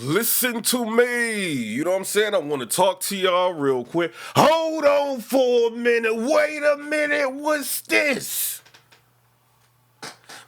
Listen to me. You know what I'm saying? I want to talk to y'all real quick. Hold on for a minute. Wait a minute. What's this?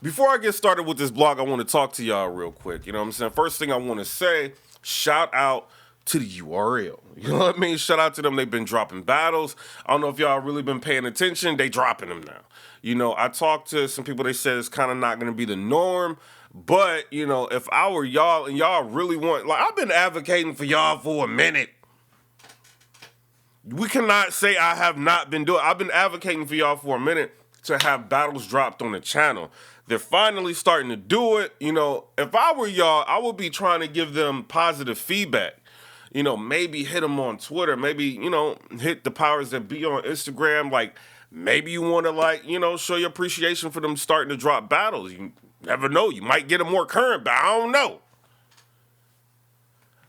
Before I get started with this blog, I want to talk to y'all real quick. You know what I'm saying? First thing I want to say, shout out to the URL. You know what I mean? Shout out to them. They've been dropping battles. I don't know if y'all really been paying attention. They dropping them now. You know, I talked to some people. They said it's kind of not going to be the norm. But, you know, if I were y'all and y'all really want, like, I've been advocating for y'all for a minute. We cannot say I have not been doing. I've been advocating for y'all for a minute to have battles dropped on the channel. They're finally starting to do it. You know, if I were y'all, I would be trying to give them positive feedback. You know, maybe hit them on Twitter. Maybe, you know, hit the powers that be on Instagram. Like, maybe you want to, like, you know, show your appreciation for them starting to drop battles. You never know. You might get a more current battle. I don't know.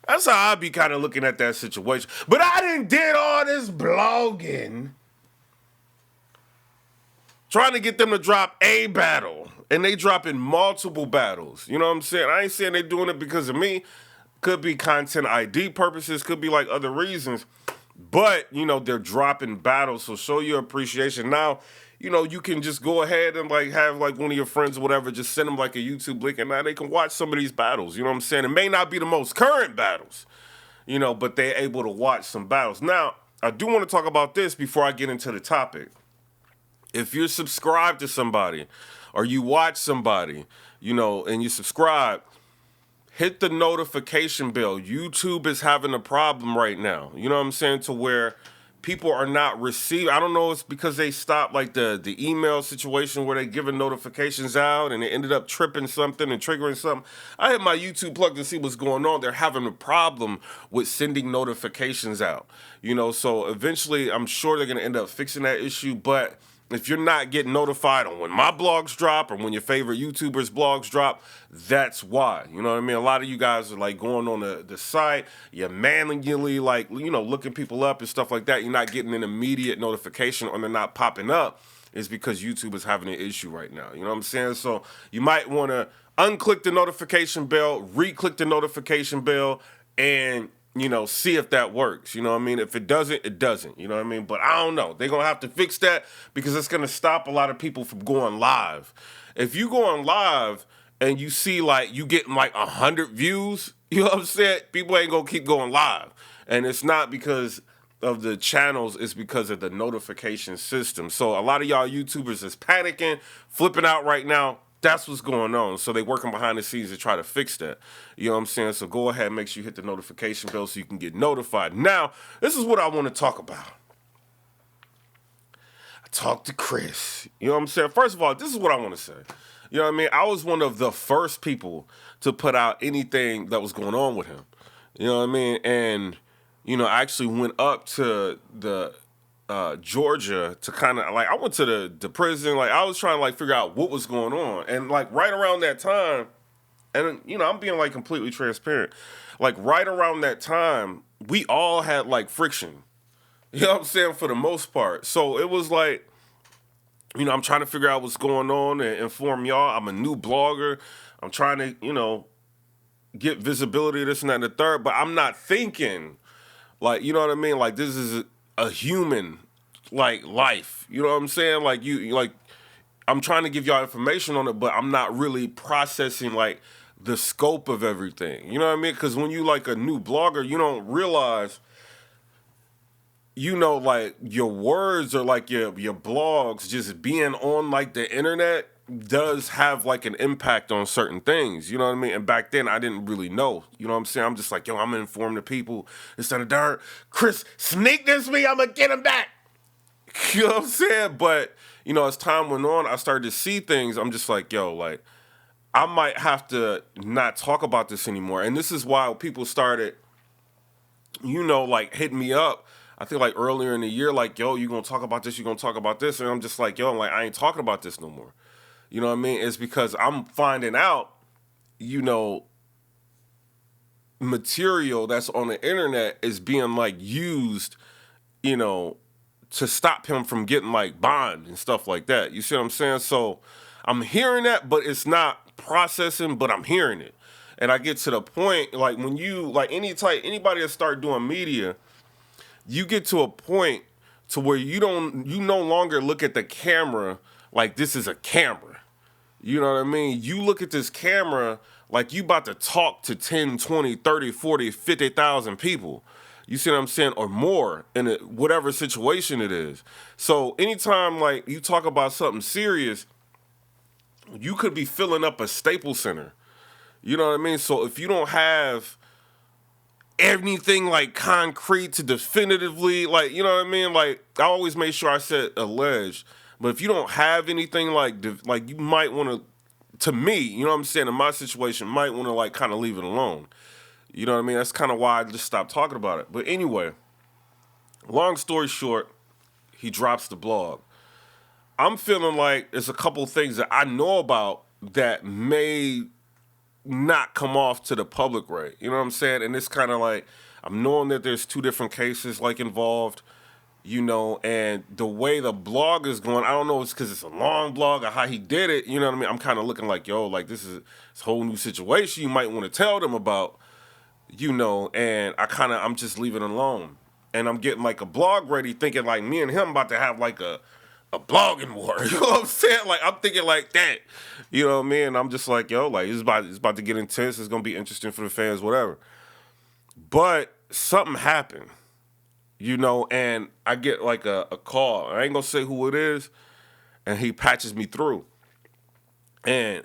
That's how I'd be kind of looking at that situation. But I did all this blogging trying to get them to drop a battle. And they dropping multiple battles. You know what I'm saying? I ain't saying they doing it because of me. Could be content ID purposes. Could be like other reasons. But, you know, they're dropping battles. So show your appreciation. Now, you know, you can just go ahead and like have like one of your friends or whatever, just send them like a YouTube link and now they can watch some of these battles. You know what I'm saying? It may not be the most current battles, you know, but they're able to watch some battles. Now, I do want to talk about this before I get into the topic. If you're subscribed to somebody or you watch somebody, you know, and you subscribe, hit the notification bell. YouTube is having a problem right now. You know what I'm saying? To where people are not receiving. I don't know. It's because they stopped like the email situation where they giving notifications out and it ended up tripping something and triggering something. I had my YouTube plugged to see what's going on. They're having a problem with sending notifications out. You know, so eventually I'm sure they're going to end up fixing that issue. But if you're not getting notified on when my blogs drop or when your favorite YouTubers' blogs drop, that's why. You know what I mean? A lot of you guys are like going on the site, you're manually like, you know, looking people up and stuff like that. You're not getting an immediate notification or they're not popping up. It's because YouTube is having an issue right now. You know what I'm saying? So you might want to unclick the notification bell, re-click the notification bell, and you know, see if that works. You know what I mean? If it doesn't, it doesn't. You know what I mean? But I don't know. They're going to have to fix that because it's going to stop a lot of people from going live. If you go on live and you see like you getting like 100 views, you know what I'm saying? People ain't going to keep going live. And it's not because of the channels, it's because of the notification system. So a lot of y'all YouTubers is panicking, flipping out right now. That's what's going on. So they working behind the scenes to try to fix that. You know what I'm saying? So go ahead and make sure you hit the notification bell so you can get notified. Now, this is what I want to talk about. I talked to Chris. You know what I'm saying? First of all, this is what I want to say. You know what I mean? I was one of the first people to put out anything that was going on with him. You know what I mean? And, you know, I actually went up to the Georgia to kind of like, I went to the prison. Like I was trying to like figure out what was going on. And like right around that time, and you know, I'm being like completely transparent. Like right around that time, we all had like friction. You know what I'm saying? For the most part. So it was like, you know, I'm trying to figure out what's going on and inform y'all. I'm a new blogger. I'm trying to, you know, get visibility, this and that and the third, but I'm not thinking like, you know what I mean? Like this is a human like life. You know what I'm saying? Like you like I'm trying to give y'all information on it, but I'm not really processing like the scope of everything. You know what I mean? Because when you like a new blogger, you don't realize, you know, like your words or like your blogs just being on like the internet does have like an impact on certain things. You know what I mean? And back then I didn't really know. You know what I'm saying? I'm just like, yo, I'm gonna inform the people. Instead of dirt, Chris sneak this me, I'm gonna get him back. You know what I'm saying? But, you know, as time went on, I started to see things. I'm just like, yo, like, I might have to not talk about this anymore. And this is why people started, you know, like hitting me up. I think like earlier in the year, like, yo, you gonna talk about this, you gonna talk about this. And I'm just like, yo, I'm like, I ain't talking about this no more. You know what I mean? It's because I'm finding out, you know, material that's on the internet is being like used, you know, to stop him from getting like bond and stuff like that. You see what I'm saying? So I'm hearing that, but it's not processing, but I'm hearing it. And I get to the point, like when you, like anybody that start doing media, you get to a point to where you no longer look at the camera like this is a camera. You know what I mean? You look at this camera like you about to talk to 10, 20, 30, 40, 50,000 people. You see what I'm saying? Or more in whatever situation it is. So anytime like you talk about something serious, you could be filling up a Staples Center. You know what I mean? So if you don't have anything like concrete to definitively, like, you know what I mean? Like, I always make sure I said alleged. But if you don't have anything like you might want to me, you know what I'm saying, in my situation, might want to like kind of leave it alone. You know what I mean? That's kind of why I just stopped talking about it. But anyway, long story short, he drops the blog. I'm feeling like there's a couple things that I know about that may not come off to the public right. You know what I'm saying? And it's kind of like, I'm knowing that there's two different cases like involved, you know, and the way the blog is going, I don't know, it's because it's a long blog or how he did it, you know what I mean? I'm kind of looking like, yo, like this is a whole new situation you might want to tell them about, you know, and I'm just leaving it alone. And I'm getting like a blog ready thinking like me and him about to have like a blogging war. You know what I'm saying? Like, I'm thinking like that. You know what I mean? I'm just like, yo, like, it's about to get intense. It's going to be interesting for the fans, whatever. But something happened, you know, and I get like a call. I ain't going to say who it is. And he patches me through. And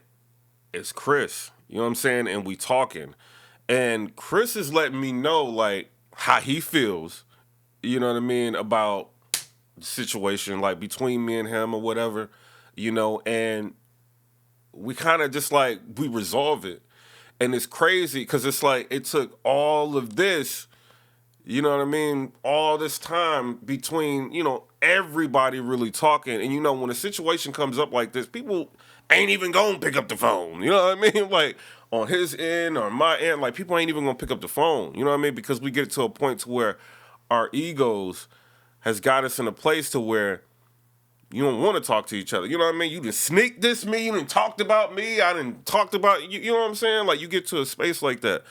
it's Chris. You know what I'm saying? And we talking. And Chris is letting me know, like, how he feels, you know what I mean, about situation like between me and him or whatever, you know, and we kind of just like we resolve it. And it's crazy because it's like it took all of this, you know what I mean, all this time between, you know, everybody really talking. And you know, when a situation comes up like this, people ain't even gonna pick up the phone, you know what I mean? Like on his end or my end, like people ain't even gonna pick up the phone, you know what I mean? Because we get to a point to where our egos has got us in a place to where you don't want to talk to each other. You know what I mean? You done sneak this me, you done talked about me, I done talked about you, you know what I'm saying? Like you get to a space like that.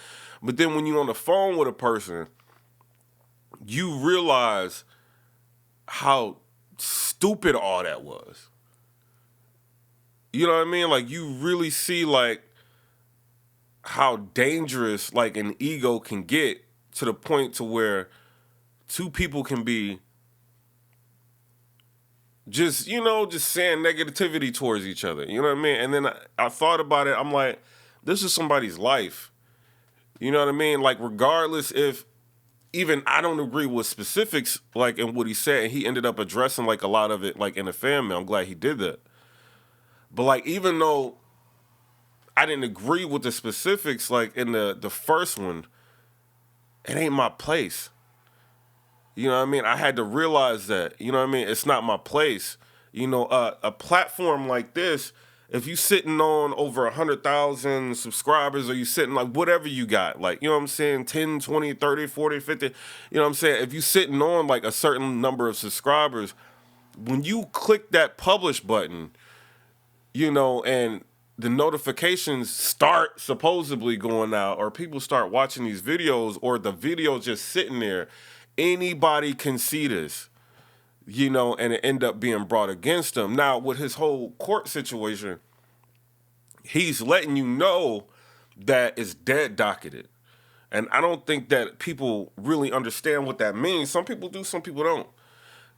But then when you're on the phone with a person, you realize how stupid all that was. You know what I mean? Like you really see like how dangerous like an ego can get to the point to where two people can be just, you know, just saying negativity towards each other. You know what I mean? And then I thought about it. I'm like, this is somebody's life. You know what I mean? Like, regardless if even I don't agree with specifics, like, in what he said, and he ended up addressing, like, a lot of it, like, in the fan mail. I'm glad he did that. But, like, even though I didn't agree with the specifics, like, in the first one, it ain't my place. You know what I mean? I had to realize that. You know what I mean? It's not my place. You know, a platform like this, if you sitting on over 100,000 subscribers or you sitting like whatever you got, like, you know what I'm saying, 10, 20, 30, 40, 50, you know what I'm saying? If you sitting on like a certain number of subscribers, when you click that publish button, you know, and the notifications start supposedly going out or people start watching these videos or the video just sitting there, anybody can see this, you know, and it end up being brought against him. Now, with his whole court situation, he's letting you know that it's dead docketed. And I don't think that people really understand what that means. Some people do, some people don't.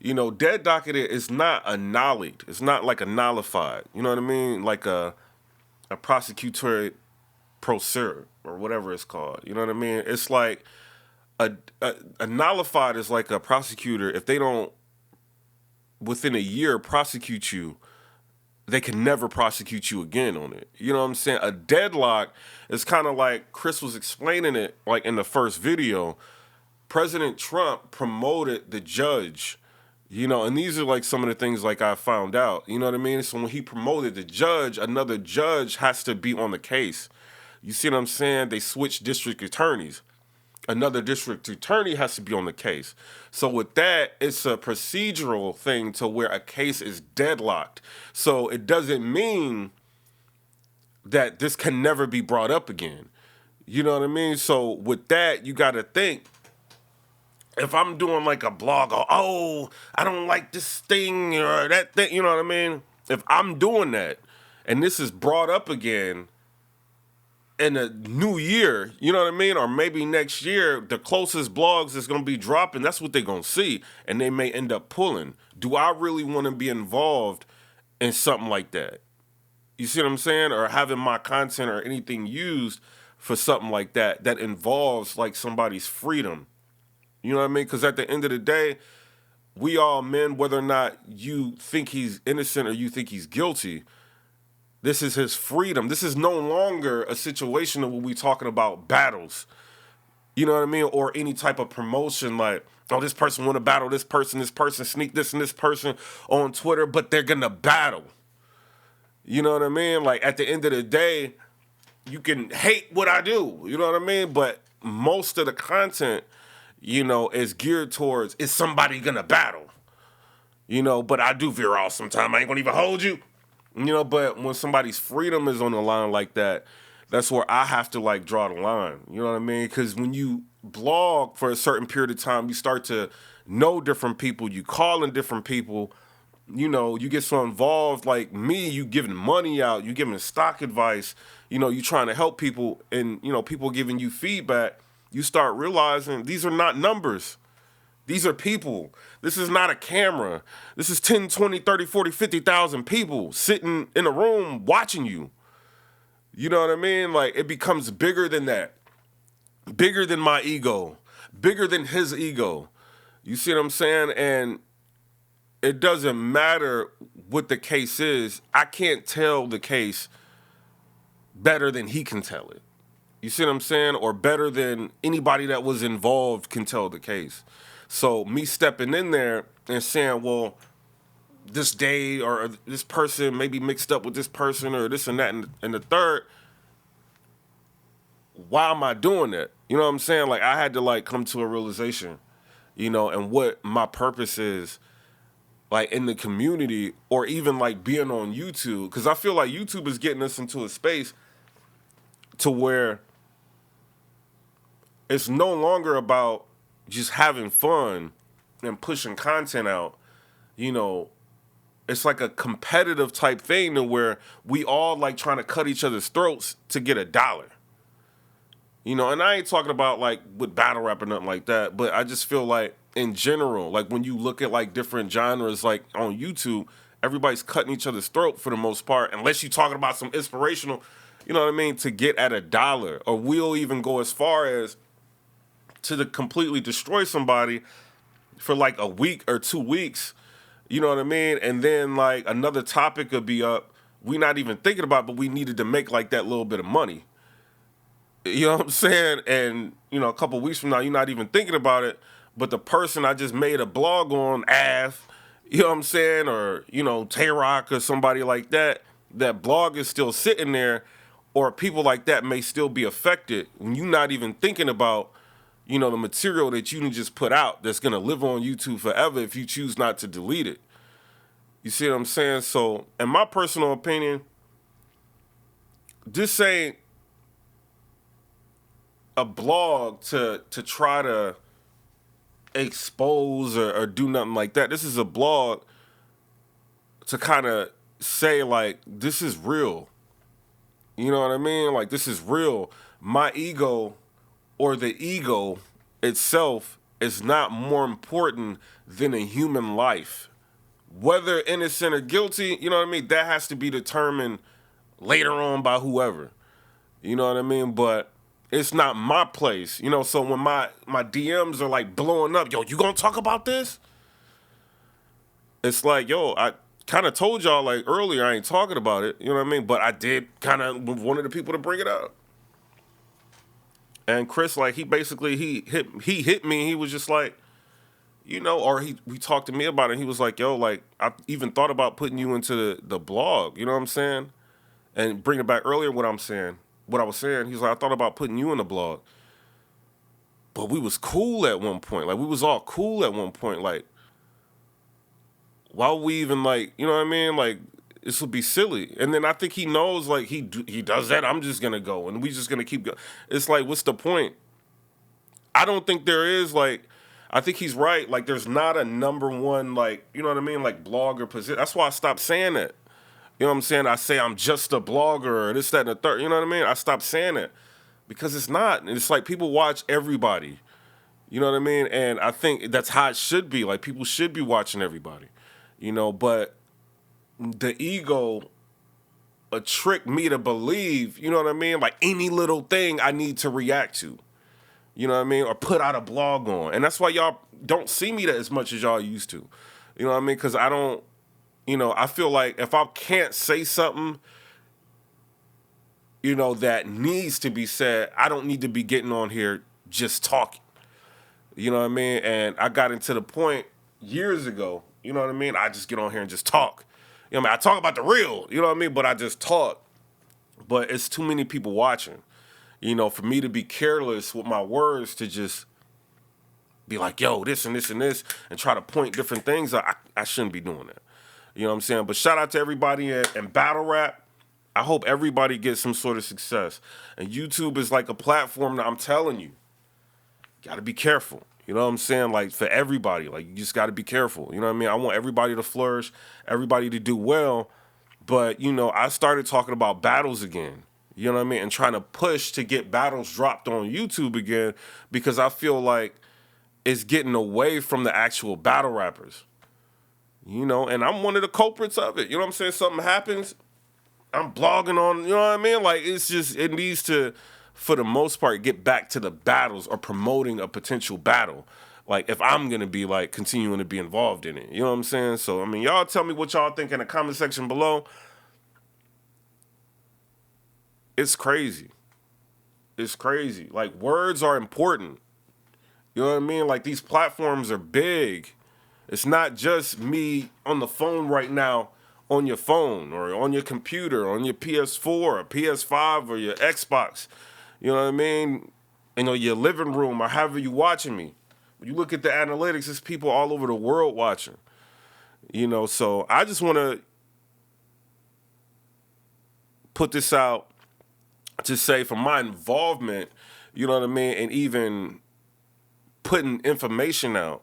You know, dead docketed is not annulled. It's not like a nullified. You know what I mean? Like a prosecutory procedure or whatever it's called. You know what I mean? It's like a nullified is like a prosecutor, if they don't within a year prosecute you, they can never prosecute you again on it. You know what I'm saying? A deadlock is kind of like Chris was explaining it like in the first video. President Trump promoted the judge, you know, and these are like some of the things like I found out. You know what I mean? So when he promoted the judge, another judge has to be on the case. You see what I'm saying? They switched district attorneys. Another district attorney has to be on the case. So with that, it's a procedural thing to where a case is deadlocked. So it doesn't mean that this can never be brought up again. You know what I mean? So with that, you got to think, if I'm doing like a blog, oh, I don't like this thing or that thing, you know what I mean? If I'm doing that and this is brought up again in a new year, you know what I mean? Or maybe next year, the closest blogs is going to be dropping. That's what they're going to see. And they may end up pulling. Do I really want to be involved in something like that? You see what I'm saying? Or having my content or anything used for something like that that involves like somebody's freedom. You know what I mean? Because at the end of the day, we all men, whether or not you think he's innocent or you think he's guilty, this is his freedom. This is no longer a situation where we talking about battles. You know what I mean? Or any type of promotion like, oh, this person want to battle this person sneak this and this person on Twitter, but they're going to battle. You know what I mean? Like, at the end of the day, you can hate what I do. You know what I mean? But most of the content, you know, is geared towards, is somebody going to battle? You know, but I do veer off sometimes. I ain't going to even hold you. You know, but when somebody's freedom is on the line like that, that's where I have to, like, draw the line. You know what I mean? Because when you blog for a certain period of time, you start to know different people. You call in different people. You know, you get so involved, like me, you giving money out, you giving stock advice, you know, you trying to help people, and, you know, people giving you feedback. You start realizing these are not numbers. These are people. This is not a camera. This is 10, 20, 30, 40, 50,000 people sitting in a room watching you. You know what I mean? Like, it becomes bigger than that. Bigger than my ego. Bigger than his ego. You see what I'm saying? And it doesn't matter what the case is. I can't tell the case better than he can tell it. You see what I'm saying? Or better than anybody that was involved can tell the case. So me stepping in there and saying, well, this day or this person may be mixed up with this person or this and that and the third, why am I doing that? You know what I'm saying? Like, I had to, like, come to a realization, you know, and what my purpose is, like, in the community, or even, like, being on YouTube. Because I feel like YouTube is getting us into a space to where it's no longer about just having fun and pushing content out. You know, it's like a competitive type thing to where we all, like, trying to cut each other's throats to get $1. You know, and I ain't talking about, like, with battle rap or nothing like that, but I just feel like, in general, like, when you look at, like, different genres, like, on YouTube, everybody's cutting each other's throat for the most part, unless you're talking about some inspirational, you know what I mean, to get at $1. Or we'll even go as far as to completely destroy somebody for, like, a week or 2 weeks, you know what I mean? And then, like, another topic could be up, we not even thinking about, but we needed to make, like, that little bit of money. You know what I'm saying? And, you know, a couple weeks from now, you're not even thinking about it, but the person I just made a blog on, you know what I'm saying? Or, you know, Tay-Rock or somebody like that, that blog is still sitting there, or people like that may still be affected when you're not even thinking about, you know, the material that you can just put out that's going to live on YouTube forever if you choose not to delete it. You see what I'm saying? So, in my personal opinion, this ain't a blog to try to expose or do nothing like that. This is a blog to kind of say, like, this is real. You know what I mean? Like, this is real. My ego, or the ego itself, is not more important than a human life. Whether innocent or guilty, you know what I mean? That has to be determined later on by whoever. You know what I mean? But it's not my place. You know, so when my DMs are, like, blowing up, yo, you gonna talk about this? It's like, yo, I kind of told y'all, like, earlier I ain't talking about it. You know what I mean? But I did kind of one of the people to bring it up. And Chris, like, he basically, he hit me. He was just like, you know, or he talked to me about it. He was like, yo, like, I even thought about putting you into the blog. You know what I'm saying? And bring it back earlier what I was saying. He's like, I thought about putting you in the blog. But we was cool at one point. Like, we was all cool at one point. Like, why would we even, like, you know what I mean? Like, this would be silly. And then I think he knows, like, he does that, I'm just gonna go, and we just gonna keep going. It's like, what's the point? I don't think there is, like, I think he's right. Like, there's not a number one, like, you know what I mean, like, blogger position. That's why I stopped saying that. You know what I'm saying? I say I'm just a blogger, or this, that, and the third. You know what I mean? I stopped saying it because it's not. It's like people watch everybody. You know what I mean? And I think that's how it should be. Like, people should be watching everybody. You know, but the ego trick me to believe, you know what I mean? Like, any little thing I need to react to. You know what I mean? Or put out a blog on. And that's why y'all don't see me that as much as y'all used to. You know what I mean? Because I don't, you know, I feel like if I can't say something, you know, that needs to be said, I don't need to be getting on here just talking. You know what I mean? And I got into the point years ago, you know what I mean? I just get on here and just talk. You know what I mean? I talk about the real, you know what I mean? But I just talk. But it's too many people watching. You know, for me to be careless with my words, to just be like, yo, this and this and this, and try to point different things, I shouldn't be doing that. You know what I'm saying? But shout out to everybody in battle rap. I hope everybody gets some sort of success. And YouTube is like a platform that I'm telling you, got to be careful. You know what I'm saying? Like, for everybody, like, you just got to be careful. You know what I mean? I want everybody to flourish, everybody to do well. But, you know, I started talking about battles again. You know what I mean? And trying to push to get battles dropped on YouTube again, because I feel like it's getting away from the actual battle rappers. You know, and I'm one of the culprits of it. You know what I'm saying? Something happens, I'm blogging on, you know what I mean? Like, it's just, it needs to, for the most part, get back to the battles or promoting a potential battle. Like, if I'm going to be, like, continuing to be involved in it. You know what I'm saying? So, I mean, y'all tell me what y'all think in the comment section below. It's crazy. It's crazy. Like, words are important. You know what I mean? Like, these platforms are big. It's not just me on the phone right now, on your phone or on your computer, on your PS4 or PS5 or your Xbox. You know what I mean? You know, your living room or however you watching me. When you look at the analytics, there's people all over the world watching. You know, so I just want to put this out to say, from my involvement, you know what I mean, and even putting information out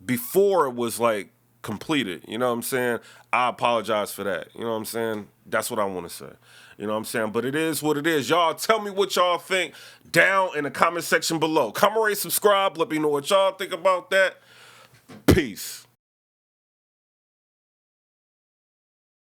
before it was, like, completed, you know what I'm saying? I apologize for that, you know what I'm saying? That's what I want to say, you know what I'm saying? But it is what it is. Y'all tell me what y'all think down in the comment section below. Comment, rate, subscribe. Let me know what y'all think about that. Peace.